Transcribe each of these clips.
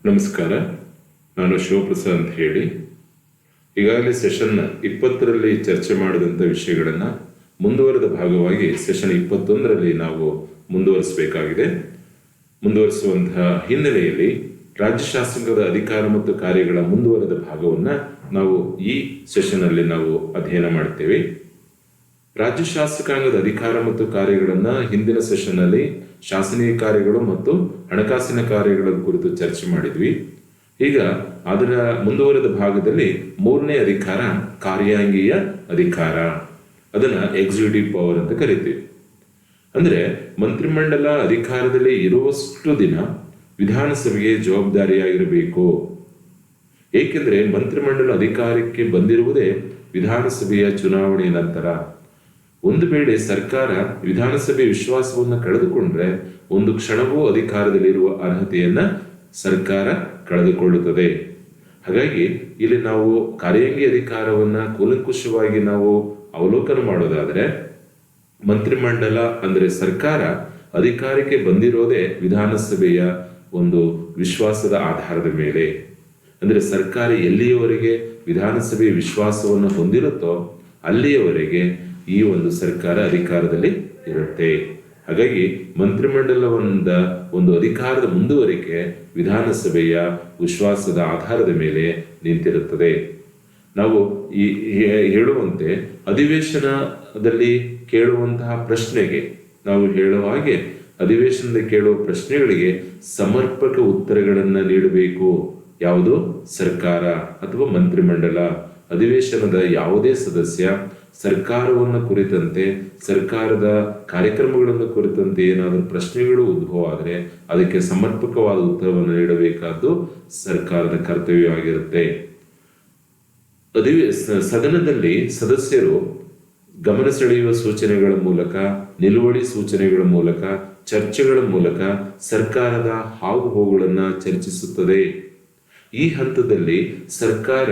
ನಮಸ್ಕಾರ. ನಾನು ಶಿವಪ್ರಸಾದ್ ಅಂತ ಹೇಳಿ. ಈಗಾಗಲೇ ಸೆಷನ್ 20ರಲ್ಲಿ ಚರ್ಚೆ ಮಾಡಿದಂಥ ವಿಷಯಗಳನ್ನು ಮುಂದುವರೆದ ಭಾಗವಾಗಿ ಸೆಷನ್ 21ರಲ್ಲಿ ನಾವು ಮುಂದುವರಿಸಬೇಕಾಗಿದೆ. ಮುಂದುವರಿಸುವಂತಹ ಹಿನ್ನೆಲೆಯಲ್ಲಿ ರಾಜ್ಯ ಶಾಸನದ ಅಧಿಕಾರ ಮತ್ತು ಕಾರ್ಯಗಳ ಮುಂದುವರೆದ ಭಾಗವನ್ನು ನಾವು ಈ ಸೆಷನ್ನಲ್ಲಿ ನಾವು ಅಧ್ಯಯನ ಮಾಡ್ತೇವೆ. ರಾಜ್ಯ ಶಾಸಕಾಂಗದ ಅಧಿಕಾರ ಮತ್ತು ಕಾರ್ಯಗಳನ್ನು ಹಿಂದಿನ ಸೆಷನ್ನಲ್ಲಿ ಶಾಸನೀಯ ಕಾರ್ಯಗಳು ಮತ್ತು ಹಣಕಾಸಿನ ಕಾರ್ಯಗಳ ಕುರಿತು ಚರ್ಚೆ ಮಾಡಿದ್ವಿ. ಈಗ ಅದರ ಮುಂದುವರೆದ ಭಾಗದಲ್ಲಿ 3ನೇ ಅಧಿಕಾರ ಕಾರ್ಯಾಂಗೀಯ ಅಧಿಕಾರ, ಅದನ್ನ ಎಕ್ಸಿಕ್ಯೂಟಿವ್ ಪವರ್ ಅಂತ ಕರಿತೀವಿ. ಅಂದ್ರೆ ಮಂತ್ರಿಮಂಡಲ ಅಧಿಕಾರದಲ್ಲಿ ಇರುವಷ್ಟು ದಿನ ವಿಧಾನಸಭೆಗೆ ಜವಾಬ್ದಾರಿಯಾಗಿರಬೇಕು. ಏಕೆಂದ್ರೆ ಮಂತ್ರಿಮಂಡಲ ಅಧಿಕಾರಕ್ಕೆ ಬಂದಿರುವುದೇ ವಿಧಾನಸಭೆಯ ಚುನಾವಣೆಯ ನಂತರ. ಒಂದು ವೇಳೆ ಸರ್ಕಾರ ವಿಧಾನಸಭೆ ವಿಶ್ವಾಸವನ್ನು ಕಳೆದುಕೊಂಡ್ರೆ ಒಂದು ಕ್ಷಣವೂ ಅಧಿಕಾರದಲ್ಲಿರುವ ಅರ್ಹತೆಯನ್ನ ಸರ್ಕಾರ ಕಳೆದುಕೊಳ್ಳುತ್ತದೆ. ಹಾಗಾಗಿ ಇಲ್ಲಿ ನಾವು ಕಾರ್ಯಾಂಗಿ ಅಧಿಕಾರವನ್ನ ಕೂಲಂಕುಷವಾಗಿ ನಾವು ಅವಲೋಕನ ಮಾಡೋದಾದ್ರೆ, ಮಂತ್ರಿಮಂಡಲ ಅಂದ್ರೆ ಸರ್ಕಾರ ಅಧಿಕಾರಕ್ಕೆ ಬಂದಿರೋದೇ ವಿಧಾನಸಭೆಯ ಒಂದು ವಿಶ್ವಾಸದ ಆಧಾರದ ಮೇಲೆ. ಅಂದ್ರೆ ಸರ್ಕಾರ ಎಲ್ಲಿಯವರೆಗೆ ವಿಧಾನಸಭೆಯ ವಿಶ್ವಾಸವನ್ನು ಹೊಂದಿರುತ್ತೋ ಅಲ್ಲಿಯವರೆಗೆ ಈ ಒಂದು ಸರ್ಕಾರ ಅಧಿಕಾರದಲ್ಲಿ ಇರುತ್ತೆ. ಹಾಗಾಗಿ ಮಂತ್ರಿಮಂಡಲದ ಒಂದು ಅಧಿಕಾರದ ಮುಂದುವರಿಕೆ ವಿಧಾನಸಭೆಯ ವಿಶ್ವಾಸದ ಆಧಾರದ ಮೇಲೆ ನಿಂತಿರುತ್ತದೆ. ನಾವು ಈ ಹೇಳುವಂತೆ ಅಧಿವೇಶನದಲ್ಲಿ ಕೇಳುವಂತಹ ಪ್ರಶ್ನೆಗೆ ನಾವು ಹೇಳುವ ಹಾಗೆ ಅಧಿವೇಶನದಲ್ಲಿ ಕೇಳುವ ಪ್ರಶ್ನೆಗಳಿಗೆ ಸಮರ್ಪಕ ಉತ್ತರಗಳನ್ನು ನೀಡಬೇಕು. ಯಾವುದು? ಸರ್ಕಾರ ಅಥವಾ ಮಂತ್ರಿಮಂಡಲ. ಅಧಿವೇಶನದ ಯಾವುದೇ ಸದಸ್ಯ ಸರ್ಕಾರವನ್ನು ಕುರಿತಂತೆ, ಸರ್ಕಾರದ ಕಾರ್ಯಕ್ರಮಗಳನ್ನು ಕುರಿತಂತೆ ಏನಾದರೂ ಪ್ರಶ್ನೆಗಳು ಉದ್ಭವ ಆದರೆ ಅದಕ್ಕೆ ಸಮರ್ಪಕವಾದ ಉತ್ತರವನ್ನು ನೀಡಬೇಕಾದ್ದು ಸರ್ಕಾರದ ಕರ್ತವ್ಯವಾಗಿರುತ್ತೆ. ಸದನದಲ್ಲಿ ಸದಸ್ಯರು ಗಮನ ಸೆಳೆಯುವ ಸೂಚನೆಗಳ ಮೂಲಕ, ನಿಲುವಳಿ ಸೂಚನೆಗಳ ಮೂಲಕ, ಚರ್ಚೆಗಳ ಮೂಲಕ ಸರ್ಕಾರದ ಹಾಗುಹೋಗುಗಳನ್ನು ಚರ್ಚಿಸುತ್ತದೆ. ಈ ಹಂತದಲ್ಲಿ ಸರ್ಕಾರ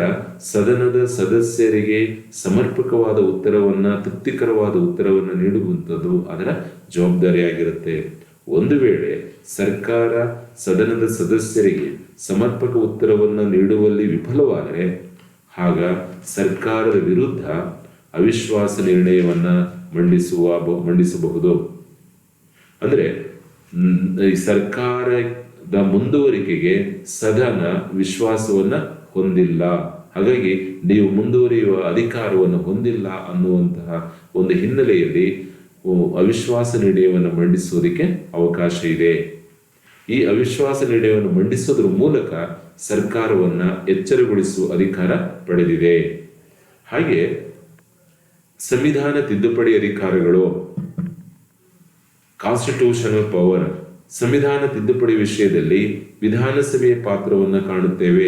ಸದನದ ಸದಸ್ಯರಿಗೆ ಸಮರ್ಪಕವಾದ ಉತ್ತರವನ್ನ, ತೃಪ್ತಿಕರವಾದ ಉತ್ತರವನ್ನು ನೀಡುವಂಥದ್ದು ಅದರ ಜವಾಬ್ದಾರಿಯಾಗಿರುತ್ತೆ. ಒಂದು ವೇಳೆ ಸರ್ಕಾರ ಸದನದ ಸದಸ್ಯರಿಗೆ ಸಮರ್ಪಕ ಉತ್ತರವನ್ನು ನೀಡುವಲ್ಲಿ ವಿಫಲವಾದರೆ ಆಗ ಸರ್ಕಾರದ ವಿರುದ್ಧ ಅವಿಶ್ವಾಸ ನಿರ್ಣಯವನ್ನ ಮಂಡಿಸಬಹುದು. ಅಂದ್ರೆ ಈ ಸರ್ಕಾರದ ಮುಂದುವರಿಕೆಗೆ ಸದನ ವಿಶ್ವಾಸವನ್ನ ಹೊಂದಿಲ್ಲ, ಹಾಗಾಗಿ ನೀವು ಮುಂದುವರಿಯುವ ಅಧಿಕಾರವನ್ನು ಹೊಂದಿಲ್ಲ ಅನ್ನುವಂತಹ ಒಂದು ಹಿನ್ನೆಲೆಯಲ್ಲಿ ಅವಿಶ್ವಾಸ ನಿರ್ಣಯವನ್ನು ಮಂಡಿಸುವುದಕ್ಕೆ ಅವಕಾಶ ಇದೆ. ಈ ಅವಿಶ್ವಾಸ ನಿರ್ಣಯವನ್ನು ಮಂಡಿಸೋದ್ರ ಮೂಲಕ ಸರ್ಕಾರವನ್ನ ಎಚ್ಚರಗೊಳಿಸುವ ಅಧಿಕಾರ ಪಡೆದಿದೆ. ಹಾಗೆ ಸಂವಿಧಾನ ತಿದ್ದುಪಡಿ ಅಧಿಕಾರಗಳು, ಕಾನ್ಸ್ಟಿಟ್ಯೂಷನಲ್ ಪವರ್, ಸಂವಿಧಾನ ತಿದ್ದುಪಡಿ ವಿಷಯದಲ್ಲಿ ವಿಧಾನಸಭೆಯ ಪಾತ್ರವನ್ನು ಕಾಣುತ್ತೇವೆ.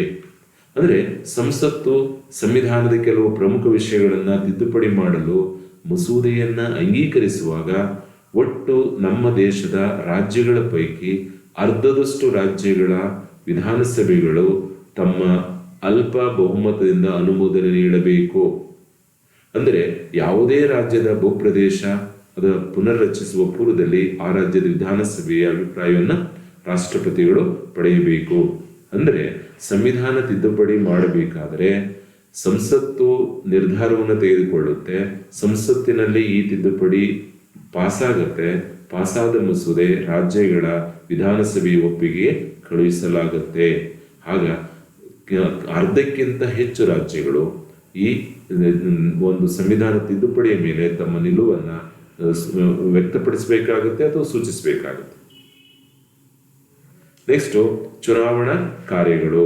ಅಂದ್ರೆ ಸಂಸತ್ತು ಸಂವಿಧಾನದ ಕೆಲವು ಪ್ರಮುಖ ವಿಷಯಗಳನ್ನ ತಿದ್ದುಪಡಿ ಮಾಡಲು ಮಸೂದೆಯನ್ನ ಅಂಗೀಕರಿಸುವಾಗ ಒಟ್ಟು ನಮ್ಮ ದೇಶದ ರಾಜ್ಯಗಳ ಪೈಕಿ ಅರ್ಧದಷ್ಟು ರಾಜ್ಯಗಳ ವಿಧಾನಸಭೆಗಳು ತಮ್ಮ ಅಲ್ಪ ಬಹುಮತದಿಂದ ಅನುಮೋದನೆ ನೀಡಬೇಕು. ಅಂದರೆ ಯಾವುದೇ ರಾಜ್ಯದ ಭೂಪ್ರದೇಶ ಅದರ ಪುನರ್ರಚಿಸುವ ಪೂರ್ವದಲ್ಲಿ ಆ ರಾಜ್ಯದ ವಿಧಾನಸಭೆಯ ಅಭಿಪ್ರಾಯವನ್ನು ರಾಷ್ಟ್ರಪತಿಗಳು ಪಡೆಯಬೇಕು. ಅಂದರೆ ಸಂವಿಧಾನ ತಿದ್ದುಪಡಿ ಮಾಡಬೇಕಾದರೆ ಸಂಸತ್ತು ನಿರ್ಧಾರವನ್ನು ತೆಗೆದುಕೊಳ್ಳುತ್ತೆ, ಸಂಸತ್ತಿನಲ್ಲಿ ಈ ತಿದ್ದುಪಡಿ ಪಾಸಾಗತ್ತೆ, ಪಾಸಾದ ಮಸೂದೆ ರಾಜ್ಯಗಳ ವಿಧಾನಸಭೆಯ ಒಪ್ಪಿಗೆ ಕಳುಹಿಸಲಾಗುತ್ತೆ. ಆಗ ಅರ್ಧಕ್ಕಿಂತ ಹೆಚ್ಚು ರಾಜ್ಯಗಳು ಈ ಒಂದು ಸಂವಿಧಾನ ತಿದ್ದುಪಡಿಯ ಮೇಲೆ ತಮ್ಮ ನಿಲುವನ್ನು ವ್ಯಕ್ತಪಡಿಸಬೇಕಾಗುತ್ತೆ ಅಥವಾ ಸೂಚಿಸಬೇಕಾಗುತ್ತೆ. ನೆಕ್ಸ್ಟ್ ಚುನಾವಣಾ ಕಾರ್ಯಗಳು,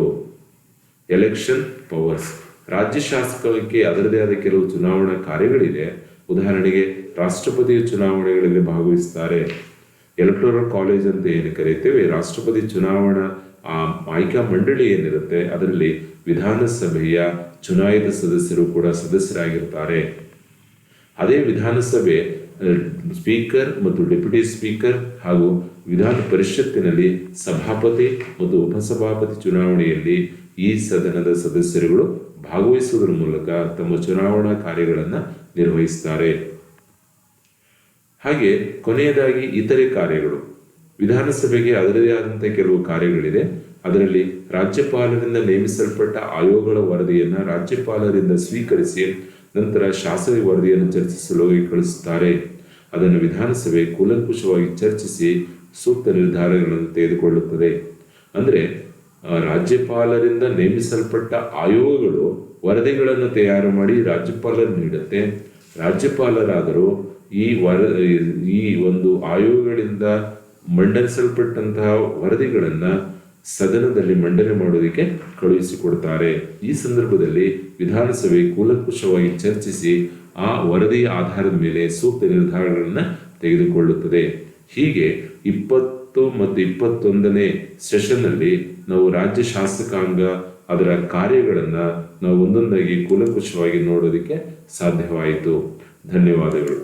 ಎಲೆಕ್ಷನ್ ಪವರ್ಸ್. ರಾಜ್ಯ ಶಾಸಕಕ್ಕೆ ಅದರದೇ ಆದ ಕೆಲವು ಚುನಾವಣಾ ಕಾರ್ಯಗಳಿದೆ. ಉದಾಹರಣೆಗೆ ರಾಷ್ಟ್ರಪತಿ ಚುನಾವಣೆಗಳಲ್ಲಿ ಭಾಗವಹಿಸ್ತಾರೆ. ಎಲೆಕ್ಟೋರಲ್ ಕಾಲೇಜ್ ಅಂತ ಏನು ಕರೀತೇವೆ, ರಾಷ್ಟ್ರಪತಿ ಚುನಾವಣಾ ಆಯ್ಕಾ ಮಂಡಳಿ ಏನಿರುತ್ತೆ ಅದರಲ್ಲಿ ವಿಧಾನಸಭೆಯ ಚುನಾಯಿತ ಸದಸ್ಯರು ಕೂಡ ಸದಸ್ಯರಾಗಿರ್ತಾರೆ. ಅದೇ ವಿಧಾನಸಭೆ ಸ್ಪೀಕರ್ ಮತ್ತು ಡೆಪ್ಯೂಟಿ ಸ್ಪೀಕರ್ ಹಾಗೂ ವಿಧಾನ ಪರಿಷತ್ತಿನಲ್ಲಿ ಸಭಾಪತಿ ಮತ್ತು ಉಪಸಭಾಪತಿ ಚುನಾವಣೆಯಲ್ಲಿ ಈ ಸದನದ ಸದಸ್ಯರುಗಳು ಭಾಗವಹಿಸುವುದರ ಮೂಲಕ ತಮ್ಮ ಚುನಾವಣಾ ಕಾರ್ಯಗಳನ್ನು ನಿರ್ವಹಿಸುತ್ತಾರೆ. ಹಾಗೆ ಕೊನೆಯದಾಗಿ ಇತರೆ ಕಾರ್ಯಗಳು. ವಿಧಾನಸಭೆಗೆ ಅದರದೇ ಆದಂತಹ ಕೆಲವು ಕಾರ್ಯಗಳಿದೆ. ಅದರಲ್ಲಿ ರಾಜ್ಯಪಾಲರಿಂದ ನೇಮಿಸಲ್ಪಟ್ಟ ಆಯೋಗಗಳ ವರದಿಯನ್ನು ರಾಜ್ಯಪಾಲರಿಂದ ಸ್ವೀಕರಿಸಿ ನಂತರ ಶಾಸನ ವರದಿಯನ್ನು ಚರ್ಚಿಸಲು ಕಳಿಸುತ್ತಾರೆ. ಅದನ್ನು ವಿಧಾನಸಭೆ ಕೂಲಂಕುಷವಾಗಿ ಚರ್ಚಿಸಿ ಸೂಕ್ತ ನಿರ್ಧಾರಗಳನ್ನು ತೆಗೆದುಕೊಳ್ಳುತ್ತದೆ. ಅಂದರೆ ರಾಜ್ಯಪಾಲರಿಂದ ನೇಮಿಸಲ್ಪಟ್ಟ ಆಯೋಗಗಳು ವರದಿಗಳನ್ನು ತಯಾರು ಮಾಡಿ ರಾಜ್ಯಪಾಲರು ನೀಡುತ್ತೆ. ರಾಜ್ಯಪಾಲರಾದರೂ ಈ ಒಂದು ಆಯೋಗಗಳಿಂದ ಮಂಡಿಸಲ್ಪಟ್ಟಂತಹ ವರದಿಗಳನ್ನು ಸದನದಲ್ಲಿ ಮಂಡನೆ ಮಾಡೋದಕ್ಕೆ ಕಳುಹಿಸಿಕೊಡ್ತಾರೆ. ಈ ಸಂದರ್ಭದಲ್ಲಿ ವಿಧಾನಸಭೆ ಕೂಲಂಕುಷವಾಗಿ ಚರ್ಚಿಸಿ ಆ ವರದಿಯ ಆಧಾರದ ಮೇಲೆ ಸೂಕ್ತ ನಿರ್ಧಾರಗಳನ್ನು ತೆಗೆದುಕೊಳ್ಳುತ್ತದೆ. ಹೀಗೆ 20 ಮತ್ತು 21ನೇ ಸೆಷನ್ನಲ್ಲಿ ನಾವು ರಾಜ್ಯ ಶಾಸಕಾಂಗ ಅದರ ಕಾರ್ಯಗಳನ್ನು ನಾವು ಒಂದೊಂದಾಗಿ ಕೂಲಂಕುಷವಾಗಿ ನೋಡೋದಕ್ಕೆ ಸಾಧ್ಯವಾಯಿತು. ಧನ್ಯವಾದಗಳು.